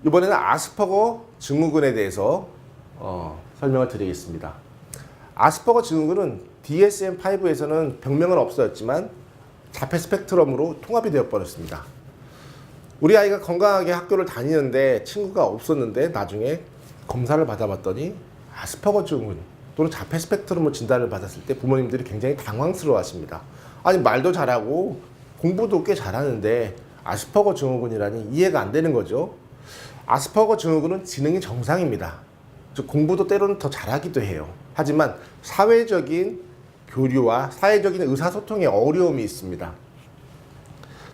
이번에는 아스퍼거 증후군에 대해서 설명을 드리겠습니다. 아스퍼거 증후군은 DSM-5에서는 병명은 없어졌지만 자폐 스펙트럼으로 통합이 되어 버렸습니다. 우리 아이가 건강하게 학교를 다니는데 친구가 없었는데 나중에 검사를 받아봤더니 아스퍼거 증후군 또는 자폐 스펙트럼으로 진단을 받았을 때 부모님들이 굉장히 당황스러워 하십니다. 아니 말도 잘하고 공부도 꽤 잘하는데 아스퍼거 증후군이라니 이해가 안 되는 거죠. 아스퍼거 증후군은 지능이 정상입니다. 즉 공부도 때로는 더 잘하기도 해요. 하지만 사회적인 교류와 사회적인 의사소통에 어려움이 있습니다.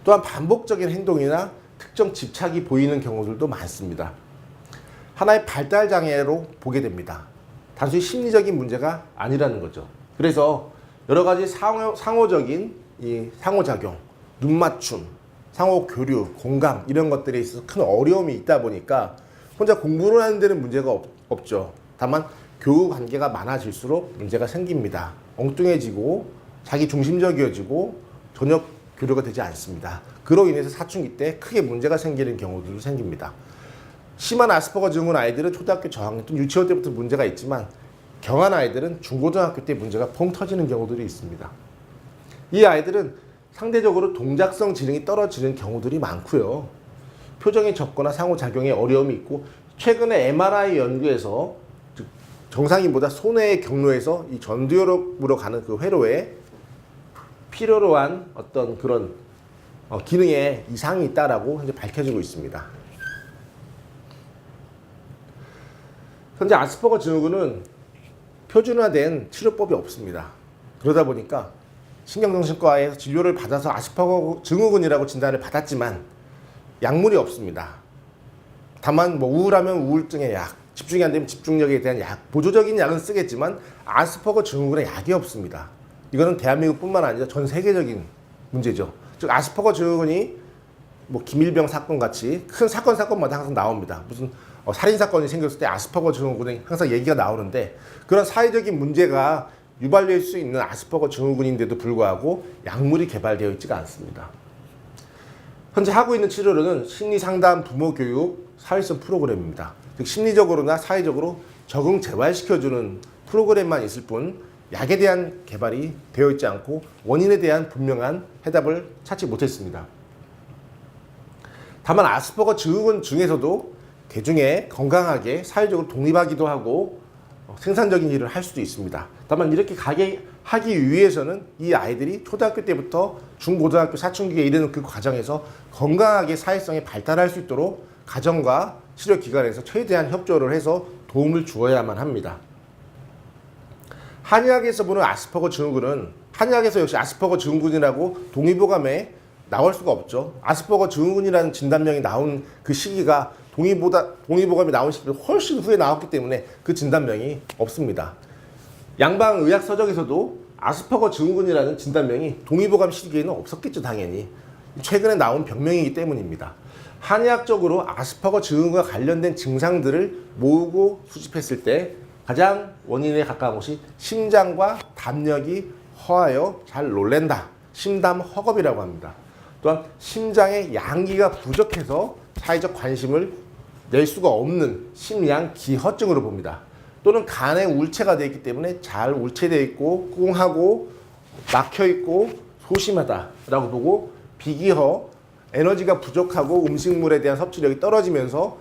또한 반복적인 행동이나 특정 집착이 보이는 경우들도 많습니다. 하나의 발달장애로 보게 됩니다. 단순히 심리적인 문제가 아니라는 거죠. 그래서 여러 가지 상호적인 이 상호작용, 눈맞춤, 상호 교류, 공감 이런 것들에 있어서 큰 어려움이 있다 보니까 혼자 공부를 하는 데는 문제가 없죠. 다만 교우 관계가 많아질수록 문제가 생깁니다. 엉뚱해지고 자기 중심적이어지고 전혀 교류가 되지 않습니다. 그로 인해서 사춘기 때 크게 문제가 생기는 경우들도 생깁니다. 심한 아스퍼거 증후군 아이들은 초등학교 저학년 또는 유치원 때부터 문제가 있지만 경한 아이들은 중고등학교 때 문제가 펑 터지는 경우들이 있습니다. 이 아이들은 상대적으로 동작성 지능이 떨어지는 경우들이 많고요. 표정이 적거나 상호작용에 어려움이 있고 최근에 MRI 연구에서 정상인보다 손해의 경로에서 이 전두엽으로 가는 그 회로에 필요로 한 어떤 그런 기능에 이상이 있다라고 현재 밝혀지고 있습니다. 현재 아스퍼거 증후군은 표준화된 치료법이 없습니다. 그러다 보니까 신경정신과에서 진료를 받아서 아스퍼거 증후군이라고 진단을 받았지만 약물이 없습니다. 다만 우울하면 우울증의 약, 집중이 안 되면 집중력에 대한 약, 보조적인 약은 쓰겠지만 아스퍼거 증후군에 약이 없습니다. 이거는 대한민국뿐만 아니라 전 세계적인 문제죠. 즉 아스퍼거 증후군이 김일병 사건 같이 큰 사건마다 항상 나옵니다. 무슨 살인 사건이 생겼을 때 아스퍼거 증후군이 항상 얘기가 나오는데 그런 사회적인 문제가 유발될 수 있는 아스퍼거 증후군인데도 불구하고 약물이 개발되어 있지가 않습니다. 현재 하고 있는 치료로는 심리상담, 부모교육, 사회성 프로그램입니다. 즉 심리적으로나 사회적으로 적응 재활시켜주는 프로그램만 있을 뿐 약에 대한 개발이 되어 있지 않고 원인에 대한 분명한 해답을 찾지 못했습니다. 다만 아스퍼거 증후군 중에서도 대중에 건강하게 사회적으로 독립하기도 하고 생산적인 일을 할 수도 있습니다. 다만 이렇게 하기 위해서는 이 아이들이 초등학교 때부터 중고등학교 사춘기에 이르는 그 과정에서 건강하게 사회성에 발달할 수 있도록 가정과 치료기관에서 최대한 협조를 해서 도움을 주어야만 합니다. 한의학에서 보는 아스퍼거 증후군은 한의학에서 역시 아스퍼거 증후군이라고 동의보감에 나올 수가 없죠. 아스퍼거 증후군이라는 진단명이 나온 그 시기가 동의보감이 나온 시기보다 훨씬 후에 나왔기 때문에 그 진단명이 없습니다. 양방의학서적에서도 아스퍼거 증후군이라는 진단명이 동의보감 시기에는 없었겠죠, 당연히. 최근에 나온 병명이기 때문입니다. 한의학적으로 아스퍼거 증후군과 관련된 증상들을 모으고 수집했을 때 가장 원인에 가까운 것이 심장과 담력이 허하여 잘 놀랜다. 심담허겁이라고 합니다. 또한 심장의 양기가 부족해서 사회적 관심을 낼 수가 없는 심양기허증으로 봅니다. 또는 간에 울체가 되어 있기 때문에 잘 울체되어 있고 꿍하고 막혀있고 소심하다라고 보고 비기허, 에너지가 부족하고 음식물에 대한 섭취력이 떨어지면서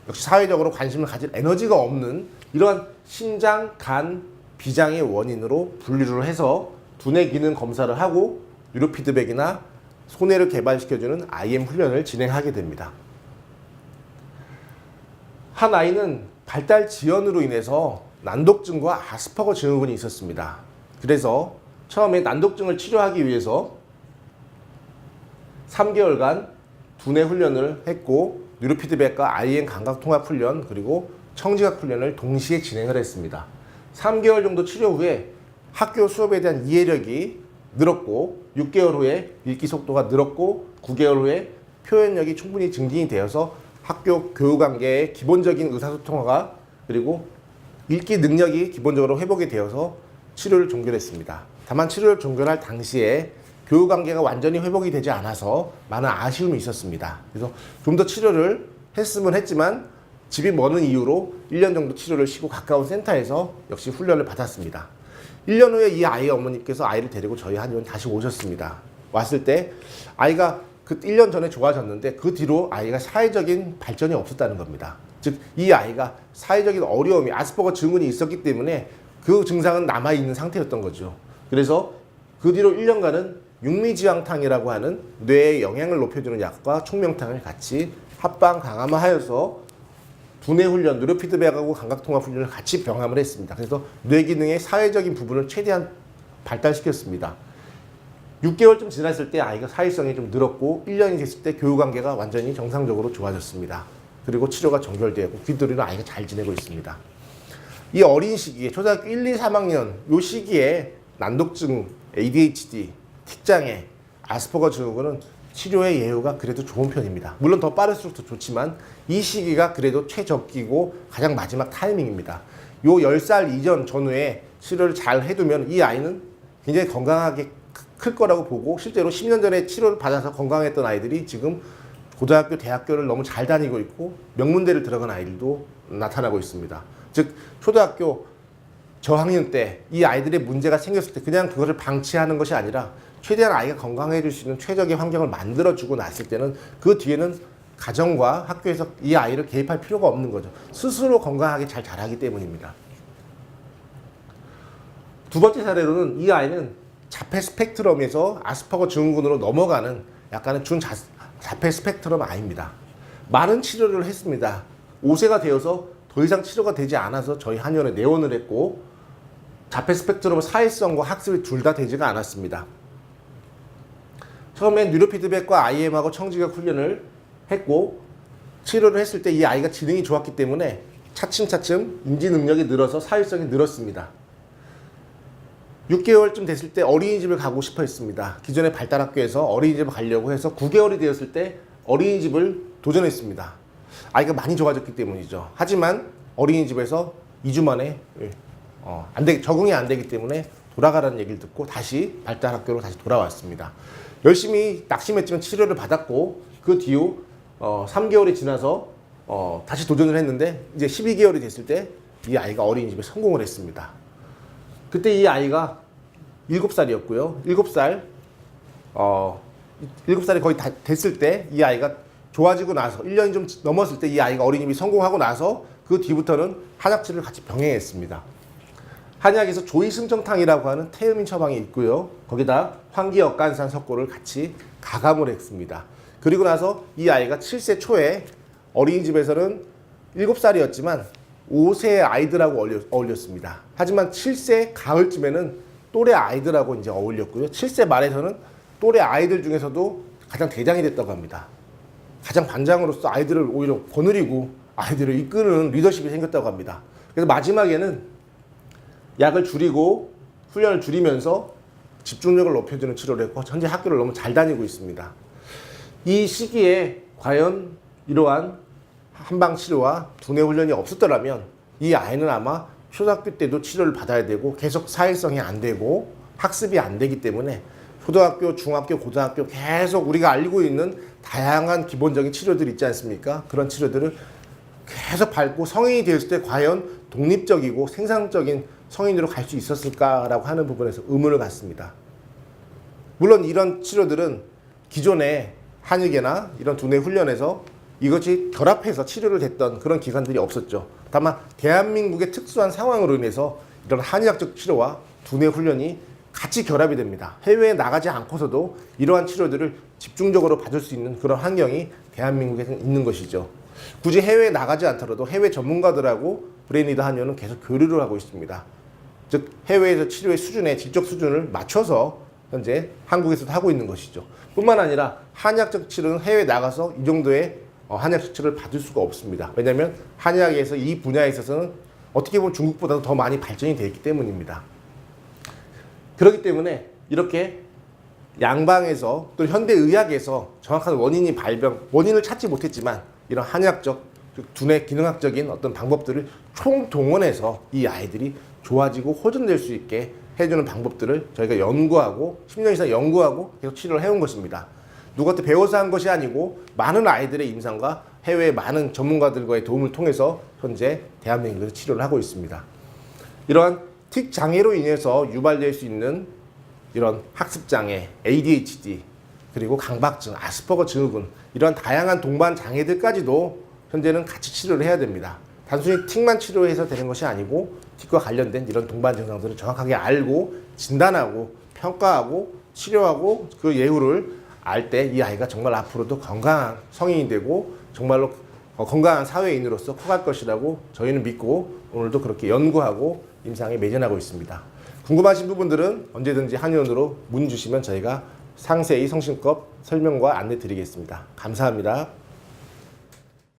역시 사회적으로 관심을 가질 에너지가 없는 이러한 심장, 간, 비장의 원인으로 분류를 해서 두뇌 기능 검사를 하고 뉴로피드백이나 손해를 개발시켜주는 IM 훈련을 진행하게 됩니다. 한 아이는 발달 지연으로 인해서 난독증과 아스퍼거 증후군이 있었습니다. 그래서 처음에 난독증을 치료하기 위해서 3개월간 두뇌 훈련을 했고 뉴로피드백과 IM 감각통합 훈련 그리고 청지각 훈련을 동시에 진행을 했습니다. 3개월 정도 치료 후에 학교 수업에 대한 이해력이 늘었고 6개월 후에 읽기 속도가 늘었고 9개월 후에 표현력이 충분히 증진이 되어서 학교 교우관계의 기본적인 의사소통화가 그리고 읽기 능력이 기본적으로 회복이 되어서 치료를 종결했습니다. 다만 치료를 종결할 당시에 교우관계가 완전히 회복이 되지 않아서 많은 아쉬움이 있었습니다. 그래서 좀 더 치료를 했으면 했지만 집이 먼 이유로 1년 정도 치료를 쉬고 가까운 센터에서 역시 훈련을 받았습니다. 1년 후에 이 아이의 어머니께서 아이를 데리고 저희 한의원 다시 오셨습니다. 왔을 때 아이가 그 1년 전에 좋아졌는데 그 뒤로 아이가 사회적인 발전이 없었다는 겁니다. 즉 이 아이가 사회적인 어려움이 아스퍼거 증후군이 있었기 때문에 그 증상은 남아있는 상태였던 거죠. 그래서 그 뒤로 1년간은 육미지황탕이라고 하는 뇌의 영양을 높여주는 약과 총명탕을 같이 합방 강화하여서 두뇌 훈련, 뉴로 피드백하고 감각통합 훈련을 같이 병합을 했습니다. 그래서 뇌 기능의 사회적인 부분을 최대한 발달시켰습니다. 6개월쯤 지났을 때 아이가 사회성이 좀 늘었고 1년이 됐을 때 교육관계가 완전히 정상적으로 좋아졌습니다. 그리고 치료가 정결되었고 귀뚜리는 아이가 잘 지내고 있습니다. 이 어린 시기에 초등학교 1, 2, 3학년 이 시기에 난독증, ADHD, 틱장애, 아스퍼거 증후군은 치료의 예후가 그래도 좋은 편입니다. 물론 더 빠를수록 더 좋지만 이 시기가 그래도 최적기고 가장 마지막 타이밍입니다. 요 10살 이전 전후에 치료를 잘 해두면 이 아이는 굉장히 건강하게 클 거라고 보고 실제로 10년 전에 치료를 받아서 건강했던 아이들이 지금 고등학교, 대학교를 너무 잘 다니고 있고 명문대를 들어간 아이들도 나타나고 있습니다. 즉 초등학교 저학년 때 이 아이들의 문제가 생겼을 때 그냥 그것을 방치하는 것이 아니라 최대한 아이가 건강해질 수 있는 최적의 환경을 만들어주고 났을 때는 그 뒤에는 가정과 학교에서 이 아이를 개입할 필요가 없는 거죠. 스스로 건강하게 잘 자라기 때문입니다. 두 번째 사례로는 이 아이는 자폐 스펙트럼에서 아스퍼거 증후군으로 넘어가는 약간의 자폐 스펙트럼 아이입니다. 많은 치료를 했습니다. 5세가 되어서 더 이상 치료가 되지 않아서 저희 한의원에 내원을 했고 자폐 스펙트럼 사회성과 학습이 둘 다 되지가 않았습니다. 처음엔 뉴로 피드백과 IM하고 청지각 훈련을 했고 치료를 했을 때 이 아이가 지능이 좋았기 때문에 차츰차츰 인지 능력이 늘어서 사회성이 늘었습니다. 6개월쯤 됐을 때 어린이집을 가고 싶어 했습니다. 기존의 발달학교에서 어린이집을 가려고 해서 9개월이 되었을 때 어린이집을 도전했습니다. 아이가 많이 좋아졌기 때문이죠. 하지만 어린이집에서 2주 만에 적응이 안 되기 때문에 돌아가라는 얘기를 듣고 다시 발달학교로 다시 돌아왔습니다. 열심히 낙심했지만 치료를 받았고 그 뒤후 3개월이 지나서 다시 도전을 했는데 이제 12개월이 됐을 때 이 아이가 어린이집에 성공을 했습니다. 그때 이 아이가 7살이었고요. 7살이 거의 다 됐을 때 이 아이가 좋아지고 나서 1년이 좀 넘었을 때 이 아이가 어린이집이 성공하고 나서 그 뒤부터는 한약치를 같이 병행했습니다. 한약에서 조이승정탕이라고 하는 태음인 처방이 있고요. 거기다 황기역간산 석고를 같이 가감을 했습니다. 그리고 나서 이 아이가 7세 초에 어린이집에서는 7살이었지만 5세 아이들하고 어울렸습니다. 하지만 7세 가을쯤에는 또래 아이들하고 이제 어울렸고요. 7세 말에서는 또래 아이들 중에서도 가장 대장이 됐다고 합니다. 가장 반장으로서 아이들을 오히려 거느리고 아이들을 이끄는 리더십이 생겼다고 합니다. 그래서 마지막에는 약을 줄이고 훈련을 줄이면서 집중력을 높여주는 치료를 했고 현재 학교를 너무 잘 다니고 있습니다. 이 시기에 과연 이러한 한방치료와 두뇌 훈련이 없었더라면 이 아이는 아마 초등학교 때도 치료를 받아야 되고 계속 사회성이 안 되고 학습이 안 되기 때문에 초등학교, 중학교, 고등학교 계속 우리가 알고 있는 다양한 기본적인 치료들 있지 않습니까? 그런 치료들을 계속 밟고 성인이 되었을 때 과연 독립적이고 생산적인 성인으로 갈 수 있었을까라고 하는 부분에서 의문을 갖습니다. 물론 이런 치료들은 기존의 한의계나 이런 두뇌 훈련에서 이것이 결합해서 치료를 했던 그런 기관들이 없었죠. 다만 대한민국의 특수한 상황으로 인해서 이런 한의학적 치료와 두뇌 훈련이 같이 결합이 됩니다. 해외에 나가지 않고서도 이러한 치료들을 집중적으로 받을 수 있는 그런 환경이 대한민국에 있는 것이죠. 굳이 해외에 나가지 않더라도 해외 전문가들하고 브레인리더 한의원은 계속 교류를 하고 있습니다. 즉 해외에서 치료의 수준에 질적 수준을 맞춰서 현재 한국에서도 하고 있는 것이죠. 뿐만 아니라 한의학적 치료는 해외에 나가서 이 정도의 한의학적 치료를 받을 수가 없습니다. 왜냐하면 한의학에서 이 분야에 있어서는 어떻게 보면 중국보다도 더 많이 발전이 되어 있기 때문입니다. 그렇기 때문에 이렇게 양방에서 또 현대의학에서 정확한 원인을 찾지 못했지만 이런 한의학적, 두뇌 기능학적인 어떤 방법들을 총동원해서 이 아이들이 좋아지고 호전될 수 있게 해주는 방법들을 저희가 연구하고 10년 이상 연구하고 계속 치료를 해온 것입니다. 누구한테 배워서 한 것이 아니고 많은 아이들의 임상과 해외 많은 전문가들과의 도움을 통해서 현재 대한민국에서 치료를 하고 있습니다. 이러한 틱 장애로 인해서 유발될 수 있는 이런 학습 장애, ADHD, 그리고 강박증, 아스퍼거 증후군 이런 다양한 동반 장애들까지도 현재는 같이 치료를 해야 됩니다. 단순히 틱만 치료해서 되는 것이 아니고 틱과 관련된 이런 동반 증상들을 정확하게 알고 진단하고 평가하고 치료하고 그 예후를 알 때 이 아이가 정말 앞으로도 건강한 성인이 되고 정말로 건강한 사회인으로서 커갈 것이라고 저희는 믿고 오늘도 그렇게 연구하고 임상에 매진하고 있습니다. 궁금하신 부분들은 언제든지 한의원으로 문의 주시면 저희가 상세히 성심껏 설명과 안내 드리겠습니다. 감사합니다.